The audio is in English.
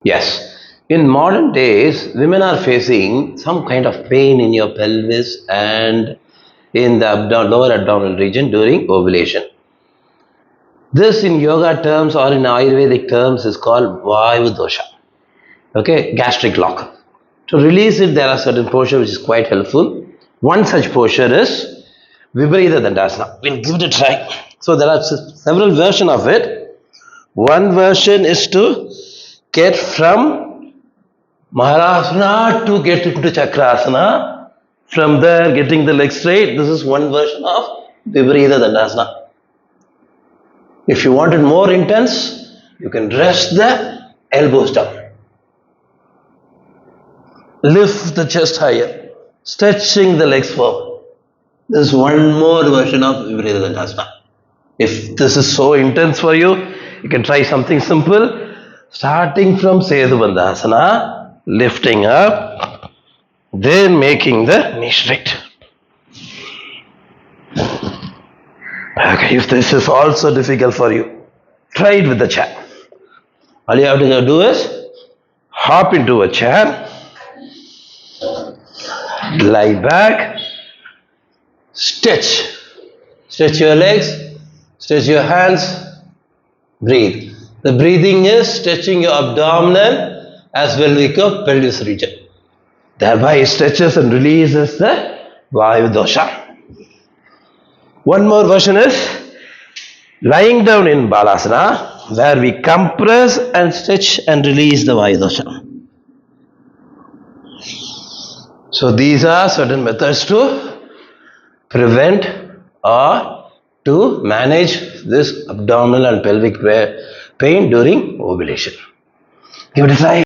Yes. In modern days, women are facing some kind of pain in your pelvis and in the lower abdominal region during ovulation. This in yoga terms or in Ayurvedic terms is called Vayu dosha. Okay, gastric lock. To release it, there are certain postures which is quite helpful. One such posture is Viparita Dandasana. We'll give it a try. So there are several versions of it. One version is to get from Maharasana to get into Chakrasana. From there, getting the leg straight. This is one version of Viparita Dandasana. If you want it more intense, you can rest the elbows down. Lift the chest higher, stretching the legs forward. This is one more version of Viparita Dandasana. If this is so intense for you, you can try something simple. Starting from Sedu Bandhasana, lifting up, then making the knee straight. Okay, if this is also difficult for you, try it with the chair. All you have to do is hop into a chair, lie back, stretch your legs, stretch your hands, breathe. The breathing is stretching your abdominal as well as your pelvis region. Thereby it stretches and releases the Vayu dosha. One more version is lying down in Balasana, where we compress and stretch and release the Vayu dosha. So these are certain methods to prevent or to manage this abdominal and pelvic pain during ovulation. Give it a try.